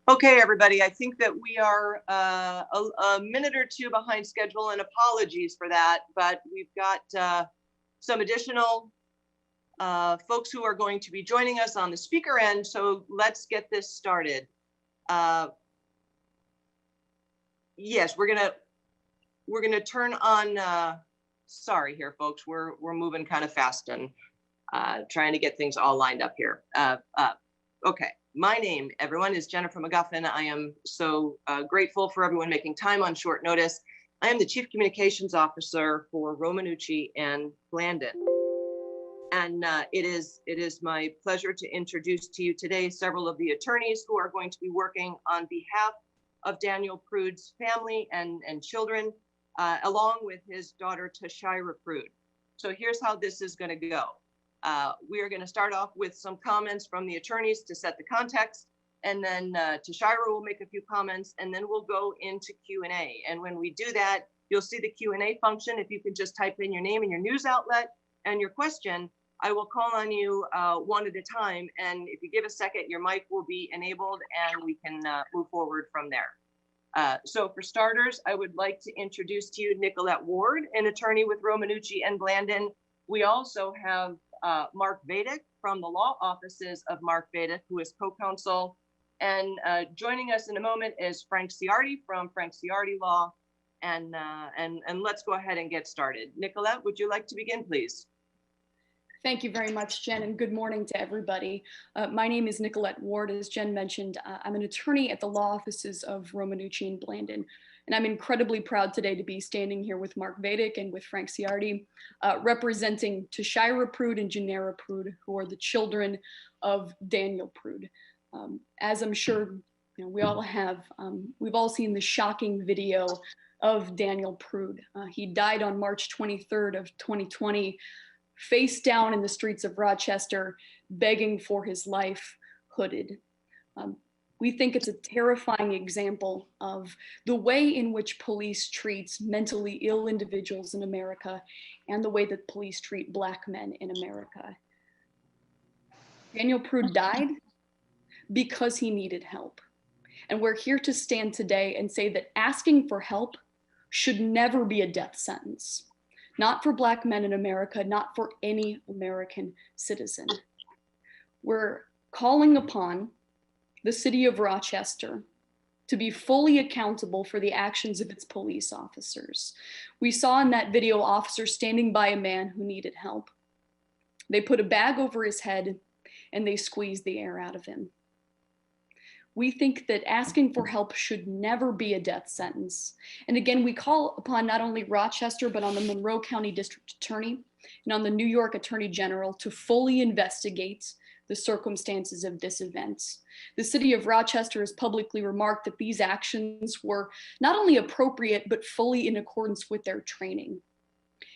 Okay, everybody, I think that we are a minute or two behind schedule, and apologies for that, but we've got some additional folks who are going to be joining us on the speaker end, so let's get this started. Yes, we're gonna turn on, sorry here, folks, we're moving kind of fast and trying to get things all lined up here. Okay. My name, everyone, is Jennifer McGuffin. I am so grateful for everyone making time on short notice. I am the Chief Communications Officer for Romanucci and Blandin. And it is my pleasure to introduce to you today several of the attorneys who are going to be working on behalf of Daniel Prude's family and children, along with his daughter, Tashaira Prude. So here's how this is going to go. We are going to start off with some comments from the attorneys to set the context, and then Tashaira will make a few comments, and then we'll go into Q&A. And when we do that, you'll see the Q&A function. If you can just type in your name and your news outlet and your question, I will call on you one at a time. And if you give a second, your mic will be enabled and we can move forward from there. So for starters, I would like to introduce to you Nicolette Ward, an attorney with Romanucci and Blandin. We also have Mark Vedic from the law offices of Mark Vedic, who is co-counsel. And joining us in a moment is Frank Ciardi from Frank Ciardi Law. And let's go ahead and get started. Nicolette, would you like to begin, please? Thank you very much, Jen, and good morning to everybody. My name is Nicolette Ward. As Jen mentioned, I'm an attorney at the law offices of Romanucci and Blandin. And I'm incredibly proud today to be standing here with Mark Vedic and with Frank Ciardi, representing Tashaira Prude and Janera Prude, who are the children of Daniel Prude. As I'm sure we all have, we've all seen the shocking video of Daniel Prude. He died on March 23rd of 2020, face down in the streets of Rochester, begging for his life, hooded. We think it's a terrifying example of the way in which police treats mentally ill individuals in America and the way that police treat Black men in America. Daniel Prude died because he needed help. And we're here to stand today and say that asking for help should never be a death sentence. Not for Black men in America, not for any American citizen. We're calling upon the city of Rochester to be fully accountable for the actions of its police officers. We saw in that video officers standing by a man who needed help. They put a bag over his head and they squeezed the air out of him. We think that asking for help should never be a death sentence. And again, we call upon not only Rochester, but on the Monroe County District Attorney and on the New York Attorney General to fully investigate the circumstances of this event. The city of Rochester has publicly remarked that these actions were not only appropriate, but fully in accordance with their training.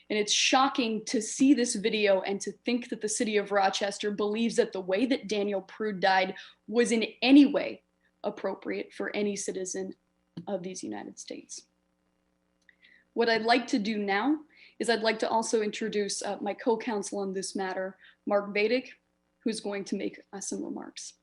And it's shocking to see this video and to think that the city of Rochester believes that the way that Daniel Prude died was in any way appropriate for any citizen of these United States. What I'd like to do now is I'd like to also introduce my co-counsel on this matter, Mark Vedic, who's going to make some remarks.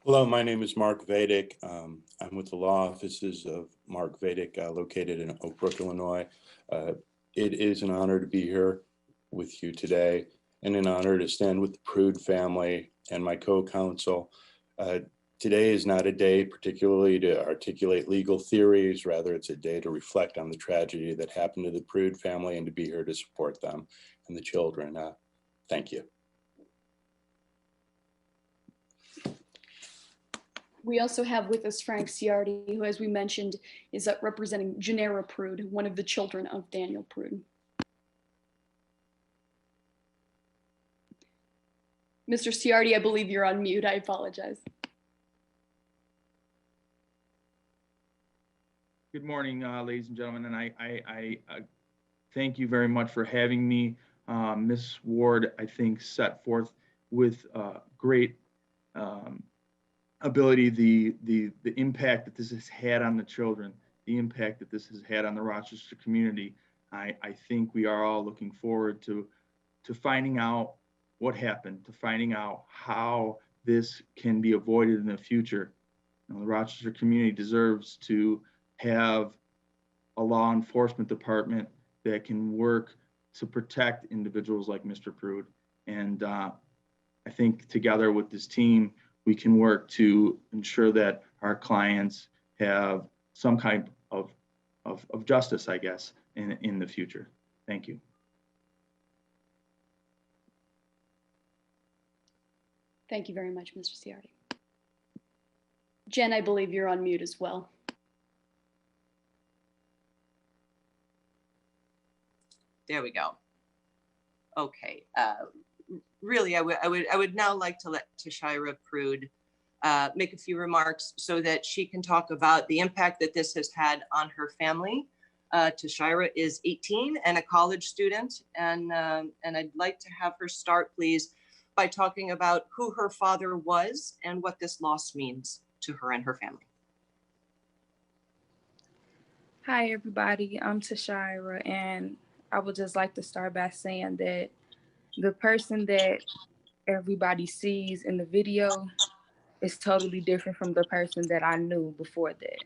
Hello, my name is Mark Vedic. I'm with the law offices of Mark Vedic, located in Oak Brook, Illinois. It is an honor to be here with you today and an honor to stand with the Prude family and my co-counsel. Today is not a day particularly to articulate legal theories, rather it's a day to reflect on the tragedy that happened to the Prude family and to be here to support them and the children. Thank you. We also have with us Frank Ciardi, who, as we mentioned, is representing Janera Prude, one of the children of Daniel Prude. Mr. Ciardi, I believe you're on mute. I apologize. Good morning, ladies and gentlemen, and I thank you very much for having me. Ms. Ward, I think, set forth with great ability the impact that this has had on the children, the impact that this has had on the Rochester community. I think we are all looking forward to finding out what happened, to finding out how this can be avoided in the future. You know, the Rochester community deserves to have a law enforcement department that can work to protect individuals like Mr. Prude. And I think together with this team, we can work to ensure that our clients have some kind of justice, I guess, in the future. Thank you. Thank you very much, Mr. Ciardi. Jen, I believe you're on mute as well. There we go. Okay. Really, I would now like to let Tashira Prude make a few remarks so that she can talk about the impact that this has had on her family. Tashira is 18 and a college student, and I'd like to have her start, please, by talking about who her father was and what this loss means to her and her family. Hi, everybody. I'm Tashira, and I would just like to start by saying that the person that everybody sees in the video is totally different from the person that I knew before that.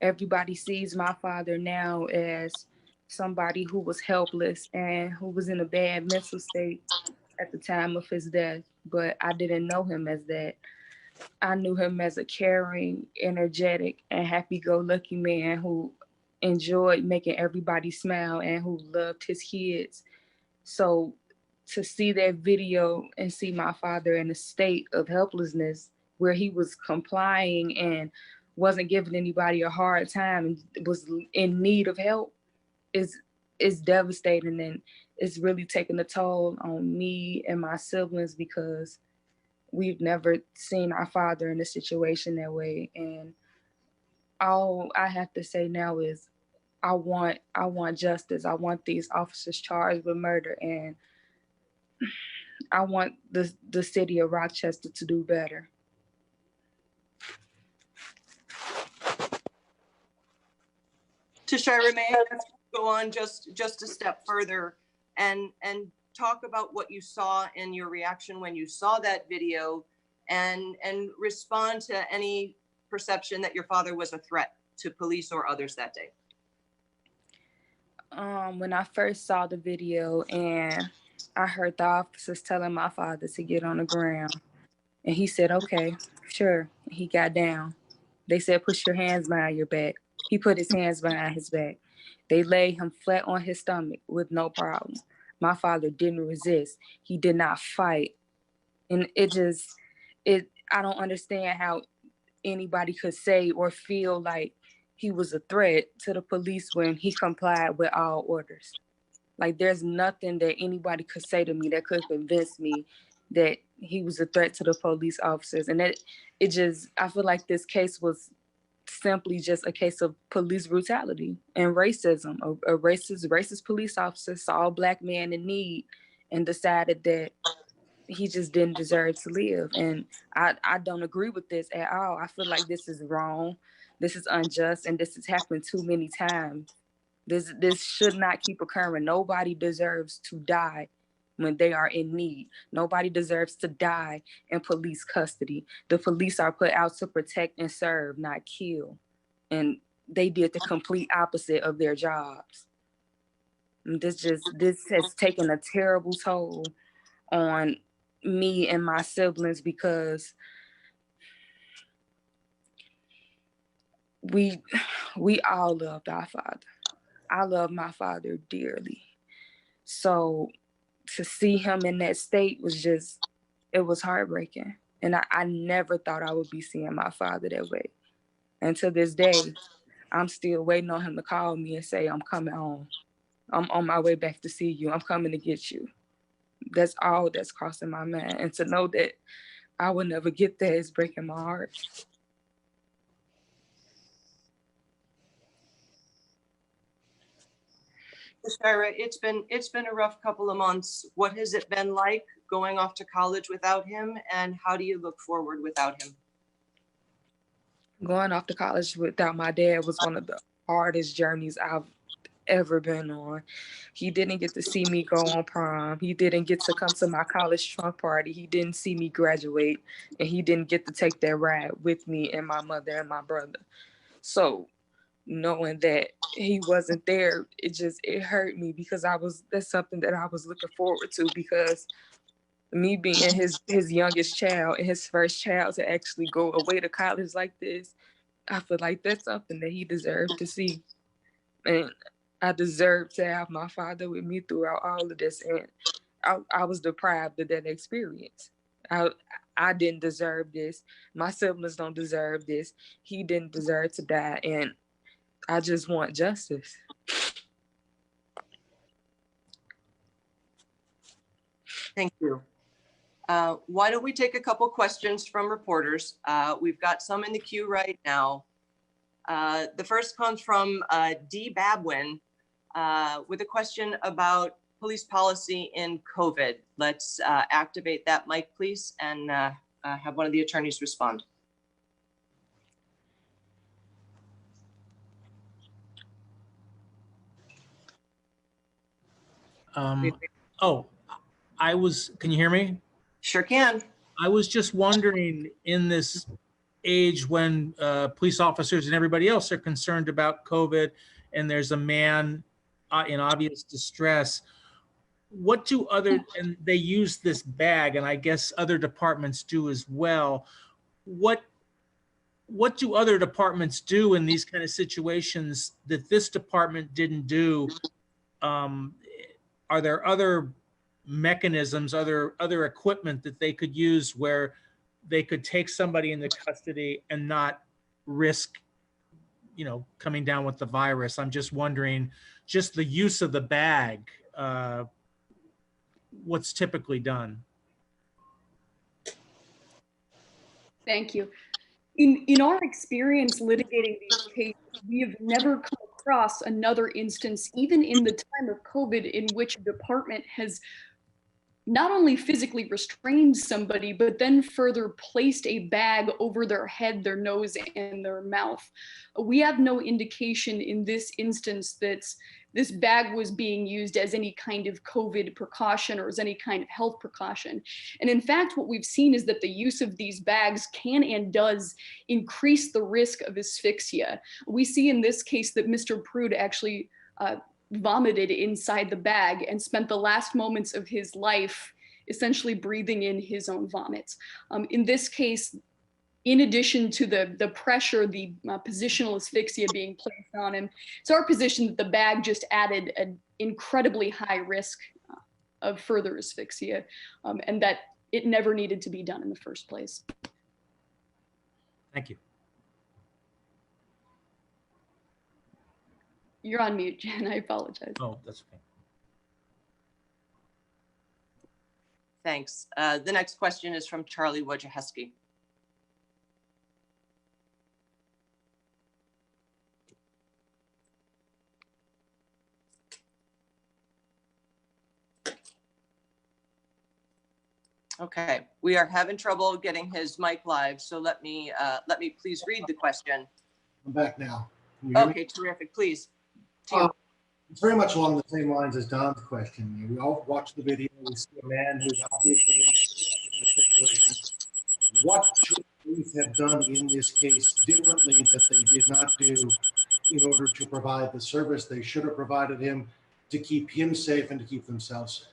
Everybody sees my father now as somebody who was helpless and who was in a bad mental state at the time of his death, but I didn't know him as that. I knew him as a caring, energetic, and happy-go-lucky man who enjoyed making everybody smile and who loved his kids. So to see that video and see my father in a state of helplessness where he was complying and wasn't giving anybody a hard time and was in need of help is devastating, and it's really taking a toll on me and my siblings because we've never seen our father in a situation that way. And all I have to say now is I want justice. I want these officers charged with murder, and I want the city of Rochester to do better. Tashira, may I go on just a step further and talk about what you saw and your reaction when you saw that video, and respond to any perception that your father was a threat to police or others that day? When I first saw the video and I heard the officers telling my father to get on the ground, and he said, okay, sure. He got down. They said, push your hands behind your back. He put his hands behind his back. They laid him flat on his stomach with no problem. My father didn't resist. He did not fight. And I don't understand how anybody could say or feel like he was a threat to the police when he complied with all orders. Like, there's nothing that anybody could say to me that could convince me that he was a threat to the police officers. And I feel like this case was simply just a case of police brutality and racism. A racist police officer saw a Black man in need and decided that he just didn't deserve to live. And I don't agree with this at all. I feel like this is wrong. This is unjust, and this has happened too many times. This should not keep occurring. Nobody deserves to die when they are in need. Nobody deserves to die in police custody. The police are put out to protect and serve, not kill. And they did the complete opposite of their jobs. And this has taken a terrible toll on me and my siblings because we all loved our father. I love my father dearly. So to see him in that state it was heartbreaking. And I never thought I would be seeing my father that way. And to this day, I'm still waiting on him to call me and say, I'm coming home. I'm on my way back to see you. I'm coming to get you. That's all that's crossing my mind. And to know that I will never get there is breaking my heart. Shira, it's been a rough couple of months. What has it been like going off to college without him, and how do you look forward without him? Going off to college without my dad was one of the hardest journeys I've ever been on. He didn't get to see me go on prom. He didn't get to come to my college trunk party. He didn't see me graduate, and he didn't get to take that ride with me and my mother and my brother. So knowing that he wasn't there, it hurt me, because that's something that I was looking forward to, because me being his youngest child and his first child to actually go away to college like this, I feel like that's something that he deserved to see. And I deserve to have my father with me throughout all of this. And I was deprived of that experience. I didn't deserve this. My siblings don't deserve this. He didn't deserve to die. And I just want justice. Thank you. Why don't we take a couple questions from reporters? We've got some in the queue right now. The first comes from D. Babwin with a question about police policy in COVID. Let's activate that mic, please, and have one of the attorneys respond. Can you hear me? Sure can. I was just wondering, in this age when police officers and everybody else are concerned about COVID, and there's a man in obvious distress, what do and they use this bag, and I guess other departments do as well. What do other departments do in these kind of situations that this department didn't do? Are there other mechanisms, other equipment that they could use where they could take somebody into custody and not risk, coming down with the virus? I'm just wondering, just the use of the bag, what's typically done? Thank you. In our experience litigating these cases, we have never come across another instance, even in the time of COVID, in which a department has not only physically restrained somebody, but then further placed a bag over their head, their nose, and their mouth. We have no indication in this instance that this bag was being used as any kind of COVID precaution or as any kind of health precaution. And in fact, what we've seen is that the use of these bags can and does increase the risk of asphyxia. We see in this case that Mr. Prude actually vomited inside the bag and spent the last moments of his life essentially breathing in his own vomit. In this case, in addition to the pressure, the positional asphyxia being placed on him, it's our position that the bag just added an incredibly high risk of further asphyxia, and that it never needed to be done in the first place. Thank you. You're on mute, Jen. I apologize. Oh, that's okay. Thanks. The next question is from Charlie Wojciechowski. Okay, we are having trouble getting his mic live, so let me please read the question. I'm back now. Can you hear me? Okay, terrific. Please. To you. It's very much along the same lines as Don's question. We all watch the video. We see a man who's obviously in a situation. What should police have done in this case differently that they did not do in order to provide the service they should have provided him to keep him safe and to keep themselves safe?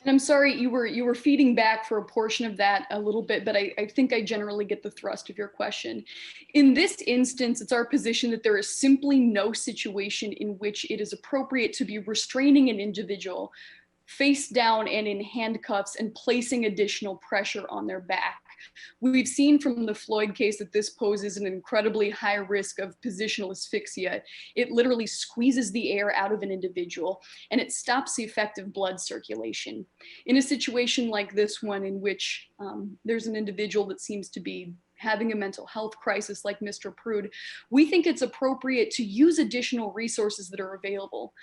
And I'm sorry, you were feeding back for a portion of that a little bit, but I think I generally get the thrust of your question. In this instance, it's our position that there is simply no situation in which it is appropriate to be restraining an individual face down and in handcuffs and placing additional pressure on their back. We've seen from the Floyd case that this poses an incredibly high risk of positional asphyxia. It literally squeezes the air out of an individual and it stops the effective blood circulation. In a situation like this one, in which there's an individual that seems to be having a mental health crisis like Mr. Prude, we think it's appropriate to use additional resources that are available.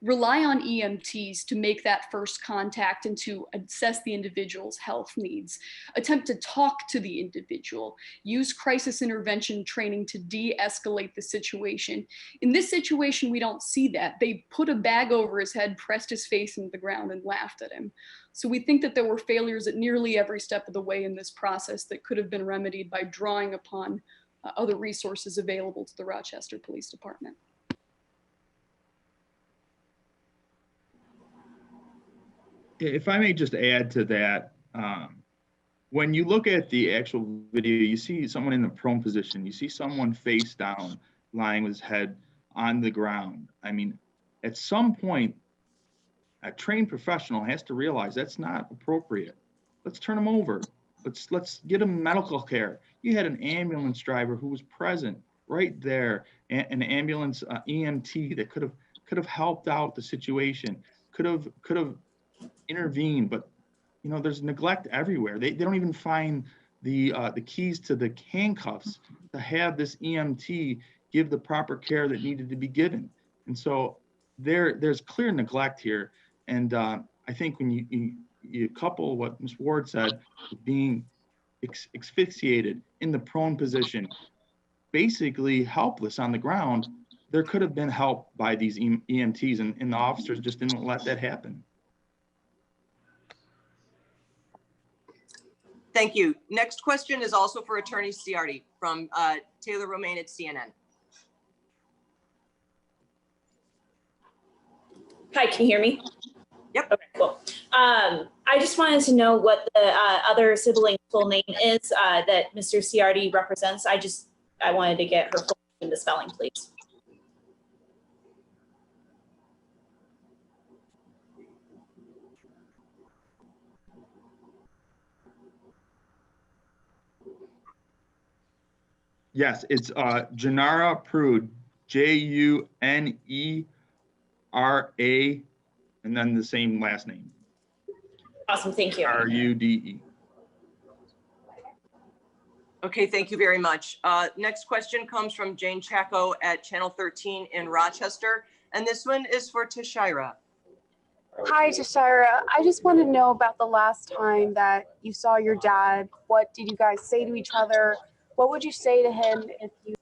rely on EMTs to make that first contact and to assess the individual's health needs, attempt to talk to the individual, use crisis intervention training to de-escalate the situation. In this situation, we don't see that. They put a bag over his head, pressed his face into the ground, and laughed at him. So we think that there were failures at nearly every step of the way in this process that could have been remedied by drawing upon other resources available to the Rochester Police Department. If I may just add to that, when you look at the actual video, you see someone in the prone position, you see someone face down, lying with his head on the ground. I mean, at some point, a trained professional has to realize that's not appropriate. Let's turn him over. Let's get him medical care. You had an ambulance driver who was present right there, an ambulance EMT that could have helped out the situation, could have intervened, but you know, there's neglect everywhere. They don't even find the keys to the handcuffs to have this EMT give the proper care that needed to be given. And so there's clear neglect here. And I think when you couple what Ms. Ward said, being asphyxiated in the prone position, basically helpless on the ground, there could have been help by these EMTs, and the officers just didn't let that happen. Thank you. Next question is also for Attorney Ciardi from Taylor Romaine at CNN. Hi, can you hear me? Yep. Okay, cool. I just wanted to know what the other sibling's full name is that Mr. Ciardi represents. I wanted to get her full name, the spelling, please. Yes, it's Junera Prude, Junera, and then the same last name. Awesome, thank you. Rude. Okay, thank you very much. Next question comes from Jane Chaco at Channel 13 in Rochester. And this one is for Tashira. Hi, Tashira. I just want to know about the last time that you saw your dad. What did you guys say to each other? What would you say to him if you...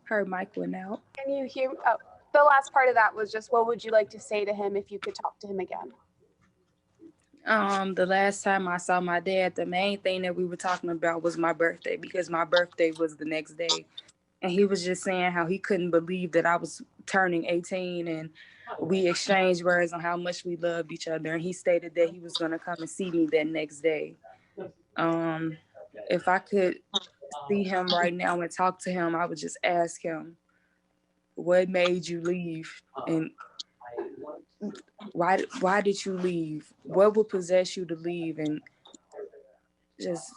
Her mic went out. Can you hear? Oh, the last part of that was just what would you like to say to him if you could talk to him again? The last time I saw my dad, the main thing that we were talking about was my birthday, because my birthday was the next day. And he was just saying how he couldn't believe that I was turning 18, and we exchanged words on how much we loved each other. And he stated that he was going to come and see me that next day. If I could see him right now and talk to him, I would just ask him, what made you leave? And why did you leave? What would possess you to leave? And just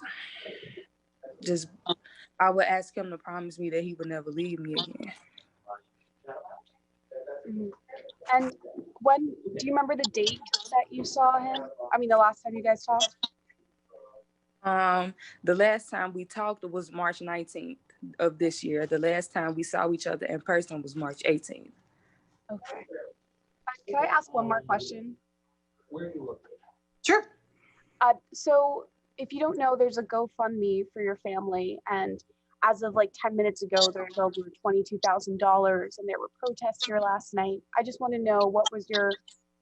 I would ask him to promise me that he would never leave me again. Mm-hmm. And do you remember the date that you saw him? I mean, the last time you guys talked? The last time we talked was March 19th of this year. The last time we saw each other in person was March 18th. Okay. Can I ask one more question? Sure. So if you don't know, there's a GoFundMe for your family, and as of like 10 minutes ago, there's over $22,000, and there were protests here last night. I just want to know, what was your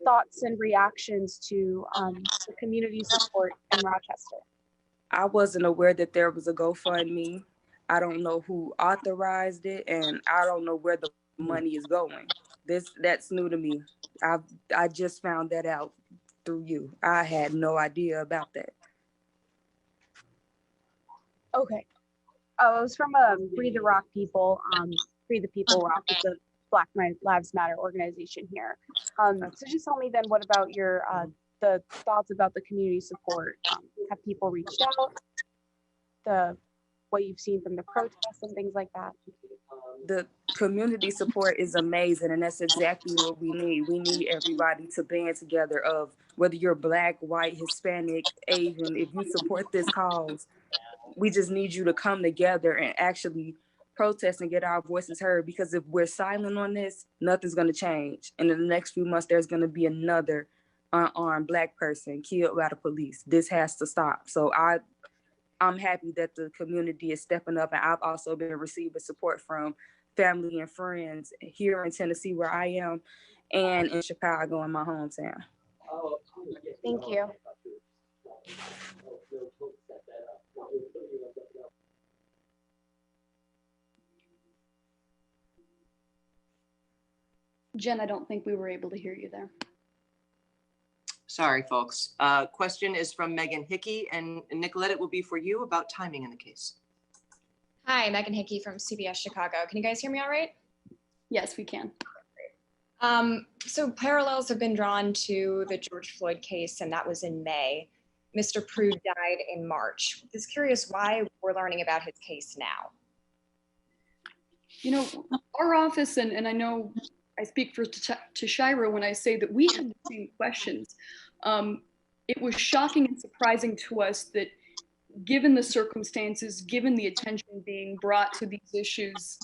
thoughts and reactions to the community support in Rochester? I wasn't aware that there was a GoFundMe. I don't know who authorized it, and I don't know where the money is going. That's new to me. I just found that out through you. I had no idea about that. Okay. Oh, it was from Free the Rock People. Free the People Rock is a Black Lives Matter organization here. So just tell me then, what about your the thoughts about the community support? Have people reached out? What you've seen from the protests and things like that? the community support is amazing, and that's exactly what we need. We need everybody to band together, of whether you're Black, white, Hispanic, Asian. If you support this cause, we just need you to come together and actually protest and get our voices heard, because if we're silent on this, nothing's going to change. And in the next few months, there's going to be another unarmed Black person killed by the police. This has to stop. So I'm happy that the community is stepping up, and I've also been receiving support from family and friends here in Tennessee, where I am, and in Chicago, in my hometown. Thank you. Jen, I don't think we were able to hear you there. Sorry, folks. Question is from Megan Hickey, and Nicolette, it will be for you about timing in the case. Hi, Megan Hickey from CBS Chicago. Can you guys hear me all right? Yes, we can. So parallels have been drawn to the George Floyd case, and that was in May. Mr. Prude died in March. Just curious why we're learning about his case now. You know, our office, and I know I speak for Tashira when I say that we had the same questions. It was shocking and surprising to us that, given the circumstances, given the attention being brought to these issues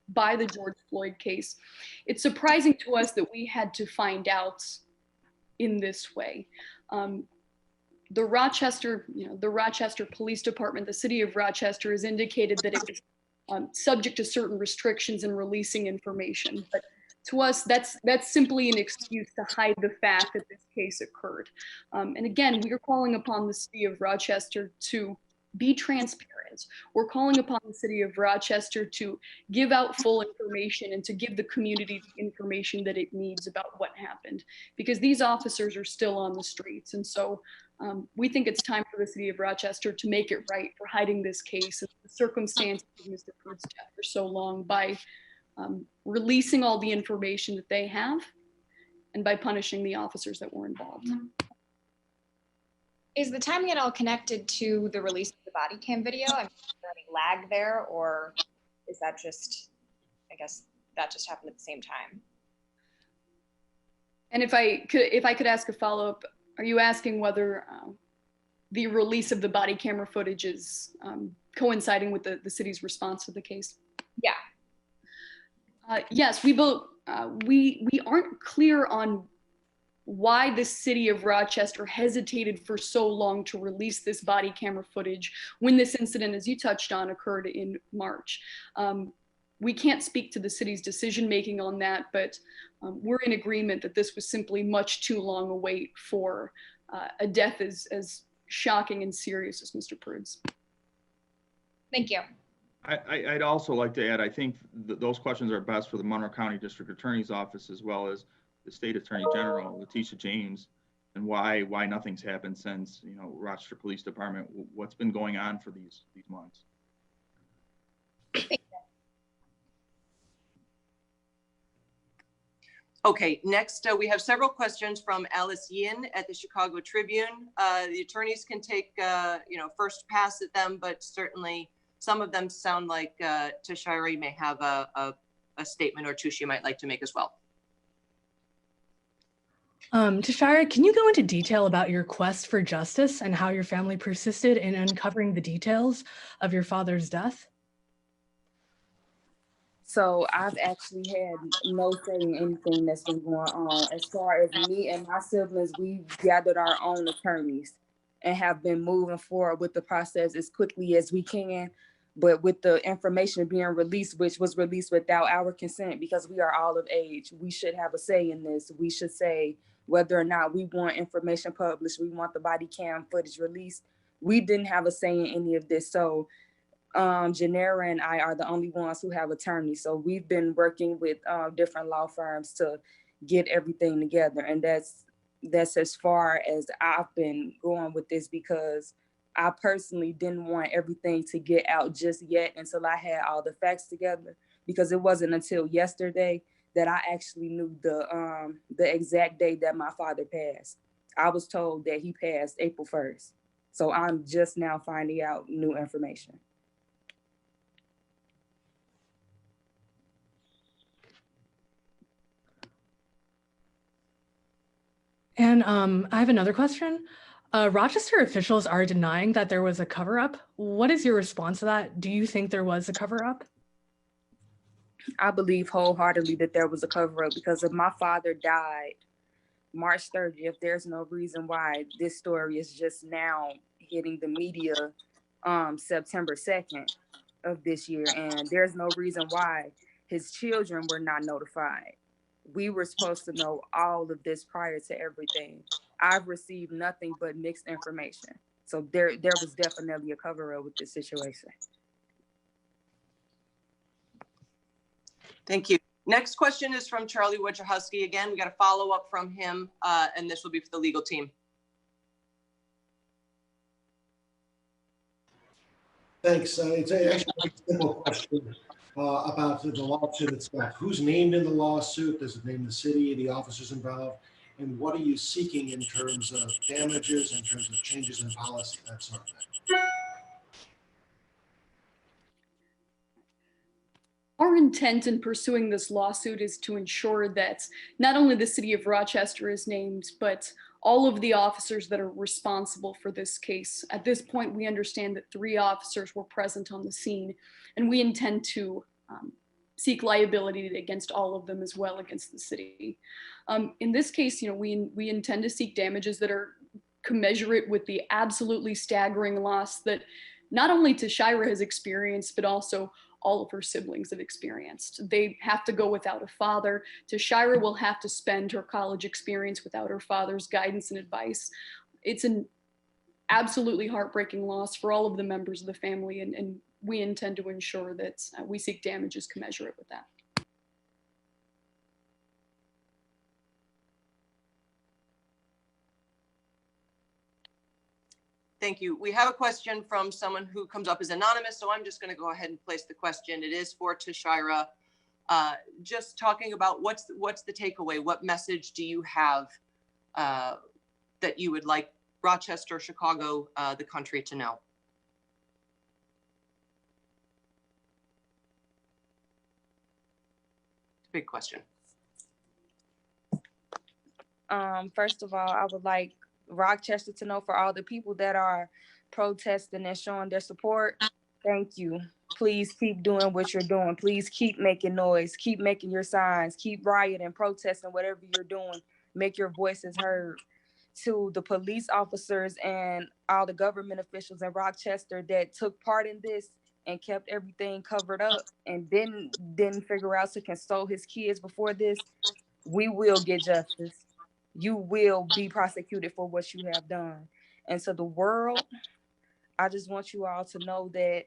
by the George Floyd case, it's surprising to us that we had to find out in this way. The Rochester Police Department, the city of Rochester, has indicated that it was subject to certain restrictions in releasing information. But to us, that's simply an excuse to hide the fact that this case occurred. And again, we are calling upon the city of Rochester to be transparent. We're calling upon the city of Rochester to give out full information and to give the community the information that it needs about what happened, because these officers are still on the streets. And so we think it's time for the city of Rochester to make it right for hiding this case and the circumstances of Mr. Prude's death for so long by releasing all the information that they have and by punishing the officers that were involved. Is the timing at all connected to the release of the body cam video? I mean, is there any lag there, or is that just, I guess that just happened at the same time? And if I could ask a follow-up, are you asking whether the release of the body camera footage is coinciding with the city's response to the case? Yeah. Yes, we aren't clear on why the city of Rochester hesitated for so long to release this body camera footage when this incident, as you touched on, occurred in March. We can't speak to the city's decision-making on that, but we're in agreement that this was simply much too long a wait for a death as shocking and serious as Mr. Prude's. Thank you. I'd also like to add, I think those questions are best for the Monroe County District Attorney's Office, as well as the State Attorney General, Letitia James, and why nothing's happened since, Rochester Police Department, what's been going on for these months. Okay, next we have several questions from Alice Yin at the Chicago Tribune. The attorneys can take first pass at them, but certainly some of them sound like Tashira may have a statement or two she might like to make as well. Tashira, can you go into detail about your quest for justice and how your family persisted in uncovering the details of your father's death? So I've actually had no say in anything that's been going on. As far as me and my siblings, we gathered our own attorneys and have been moving forward with the process as quickly as we can. But with the information being released, which was released without our consent, because we are all of age, we should have a say in this. We should say whether or not we want information published, we want the body cam footage released. We didn't have a say in any of this. So Janera and I are the only ones who have attorneys. So we've been working with different law firms to get everything together. And that's as far as I've been going with this, because I personally didn't want everything to get out just yet until I had all the facts together, because it wasn't until yesterday that I actually knew the exact day that my father passed. I was told that he passed April 1st. So I'm just now finding out new information. And I have another question. Rochester officials are denying that there was a cover-up. What is your response to that? Do you think there was a cover-up? I believe wholeheartedly that there was a cover-up, because if my father died March 30th, there's no reason why this story is just now hitting the media September 2nd of this year. And there's no reason why his children were not notified. We were supposed to know all of this prior to everything. I've received nothing but mixed information. So there was definitely a cover-up with this situation. Thank you. Next question is from Charlie Wojciechowski. Again, we got a follow-up from him, and this will be for the legal team. Thanks. It's actually a simple question about the lawsuit itself. Who's named in the lawsuit? Does it name the city, the officers involved? And what are you seeking in terms of damages, in terms of changes in policy, that sort of thing? Our intent in pursuing this lawsuit is to ensure that not only the city of Rochester is named, but all of the officers that are responsible for this case. At this point, we understand that 3 officers were present on the scene, and we intend to seek liability against all of them as well against the city. In this case, we intend to seek damages that are commensurate with the absolutely staggering loss that not only Tashira has experienced, but also all of her siblings have experienced. They have to go without a father. Tashira will have to spend her college experience without her father's guidance and advice. It's an absolutely heartbreaking loss for all of the members of the family, and we intend to ensure that we seek damages commensurate with that. Thank you. We have a question from someone who comes up as anonymous, so I'm just going to go ahead and place the question. It is for Tashira. Just talking about what's the takeaway? What message do you have that you would like Rochester, Chicago, the country to know? It's a big question. First of all, I would like Rochester to know, for all the people that are protesting and showing their support, thank you. Please keep doing what you're doing. Please keep making noise, keep making your signs, keep rioting, protesting, whatever you're doing, make your voices heard. To the police officers and all the government officials in Rochester that took part in this and kept everything covered up and didn't figure out to console his kids before this, we will get justice. You will be prosecuted for what you have done. And to the world, I just want you all to know that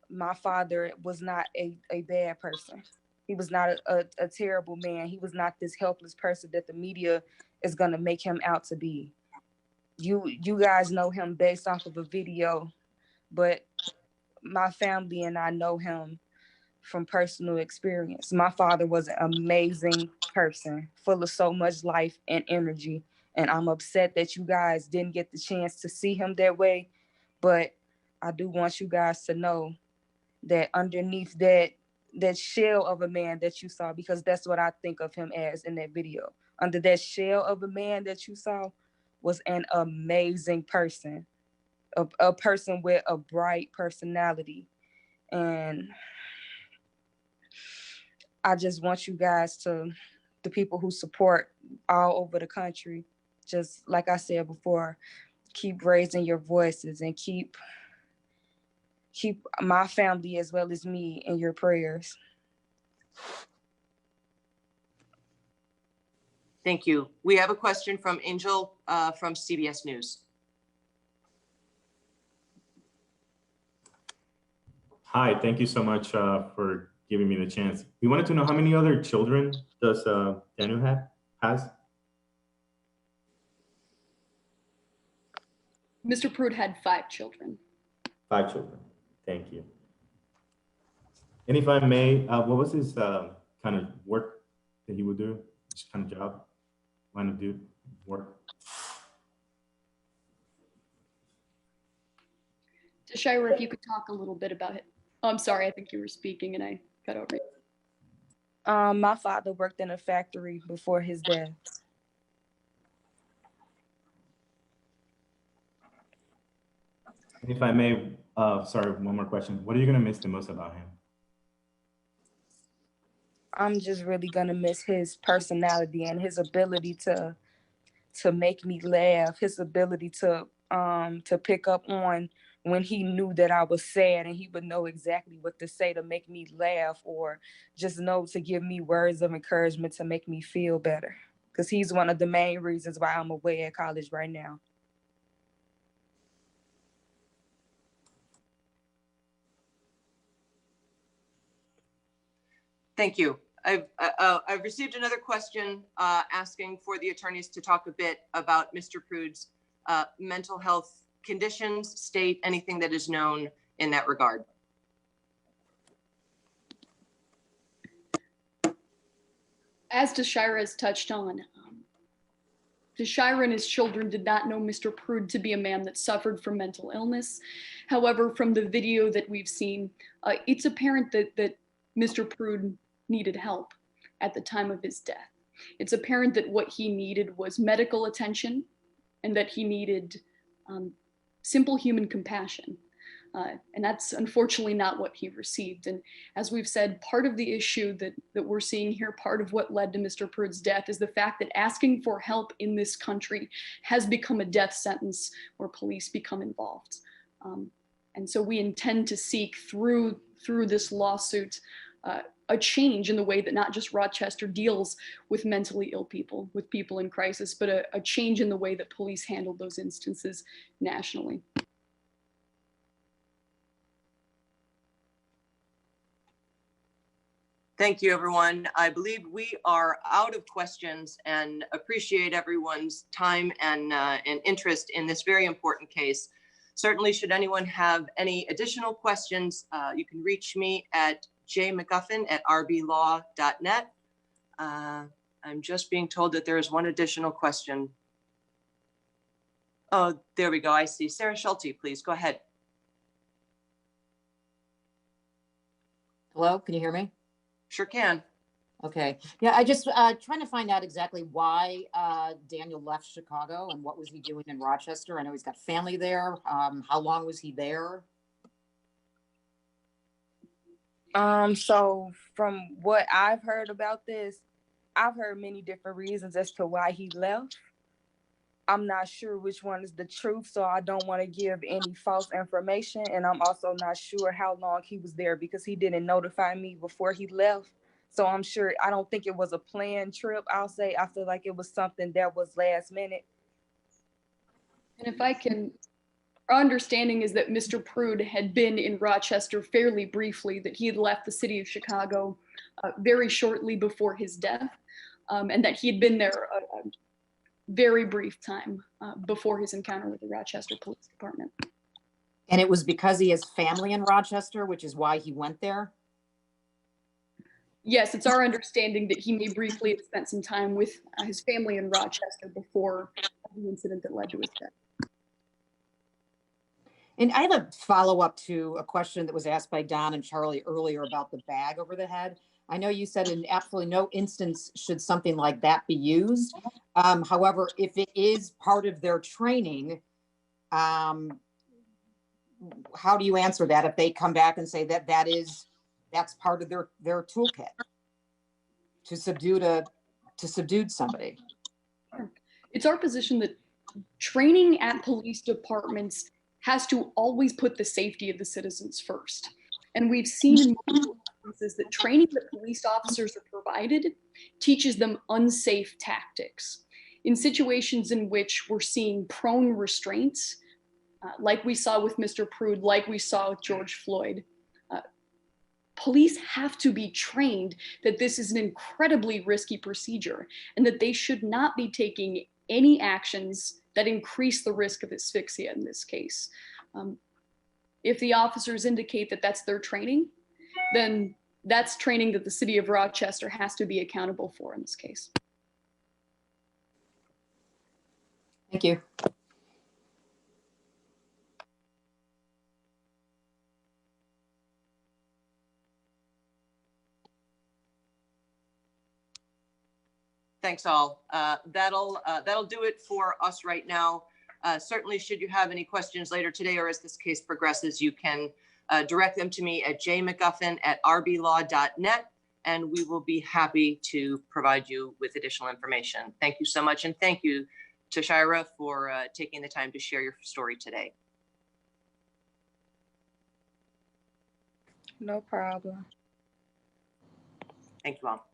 my father was not a bad person. He was not a terrible man. He was not this helpless person that the media is going to make him out to be. You guys know him based off of a video, but my family and I know him from personal experience. My father was an amazing person, full of so much life and energy. And I'm upset that you guys didn't get the chance to see him that way. But I do want you guys to know that underneath that shell of a man that you saw, because that's what I think of him as in that video, under that shell of a man that you saw was an amazing person, a person with a bright personality. And I just want you guys to, the people who support all over the country, just like I said before, keep raising your voices and keep my family as well as me in your prayers. Thank you. We have a question from Angel from CBS News. Hi, thank you so much for giving me the chance. We wanted to know, how many other children does Daniel has? Mr. Pruitt had 5 children. 5 children. Thank you. And if I may, what was his kind of work that he would do? His kind of job, line of duty, work? Tashira, if you could talk a little bit about it. Oh, I'm sorry, I think you were speaking and I cut over it. My father worked in a factory before his death. If I may, sorry, one more question. What are you gonna miss the most about him? I'm just really gonna miss his personality and his ability to make me laugh, his ability to pick up on when he knew that I was sad, and he would know exactly what to say to make me laugh, or just know to give me words of encouragement to make me feel better. Because he's one of the main reasons why I'm away at college right now. Thank you. I've received another question asking for the attorneys to talk a bit about Mr. Prude's mental health conditions, state anything that is known in that regard. As Deshira has touched on, Deshira and his children did not know Mr. Prude to be a man that suffered from mental illness. However, from the video that we've seen, it's apparent that Mr. Prude needed help at the time of his death. It's apparent that what he needed was medical attention, and that he needed simple human compassion. And that's unfortunately not what he received. And as we've said, part of the issue that we're seeing here, part of what led to Mr. Prude's death, is the fact that asking for help in this country has become a death sentence where police become involved. And so we intend to seek through this lawsuit a change in the way that not just Rochester deals with mentally ill people, with people in crisis, but a change in the way that police handle those instances nationally. Thank you, everyone. I believe we are out of questions, and appreciate everyone's time and interest in this very important case. Certainly, should anyone have any additional questions, you can reach me at jmcguffin@rblaw.net. I'm just being told that there is one additional question. Oh, there we go. I see. Sarah Schulte, please go ahead. Hello, can you hear me? Sure can. Okay. Yeah, I just trying to find out exactly why Daniel left Chicago and what was he doing in Rochester. I know he's got family there. How long was he there? So from what I've heard about this, I've heard many different reasons as to why he left. I'm not sure which one is the truth, so I don't want to give any false information. And I'm also not sure how long he was there because he didn't notify me before he left. So I'm sure, I don't think it was a planned trip, I'll say. I feel like it was something that was last minute. And if I can, our understanding is that Mr. Prude had been in Rochester fairly briefly, that he had left the city of Chicago very shortly before his death, and that he had been there a very brief time before his encounter with the Rochester Police Department. And it was because he has family in Rochester, which is why he went there? Yes, it's our understanding that he may briefly have spent some time with his family in Rochester before the incident that led to his death. And I have a follow-up to a question that was asked by Don and Charlie earlier about the bag over the head. I know you said in absolutely no instance should something like that be used. However, if it is part of their training, how do you answer that if they come back and say that that's part of their toolkit to subdue somebody? It's our position that training at police departments has to always put the safety of the citizens first. And we've seen in multiple instances that training that police officers are provided teaches them unsafe tactics. In situations in which we're seeing prone restraints, like we saw with Mr. Prude, like we saw with George Floyd, police have to be trained that this is an incredibly risky procedure and that they should not be taking any actions that increase the risk of asphyxia in this case. If the officers indicate that that's their training, then that's training that the city of Rochester has to be accountable for in this case. Thank you. Thanks all. That'll do it for us right now. Certainly, should you have any questions later today or as this case progresses, you can direct them to me at jmcguffin@rblaw.net, and we will be happy to provide you with additional information. Thank you so much, and thank you to Shira for taking the time to share your story today. No problem. Thank you all.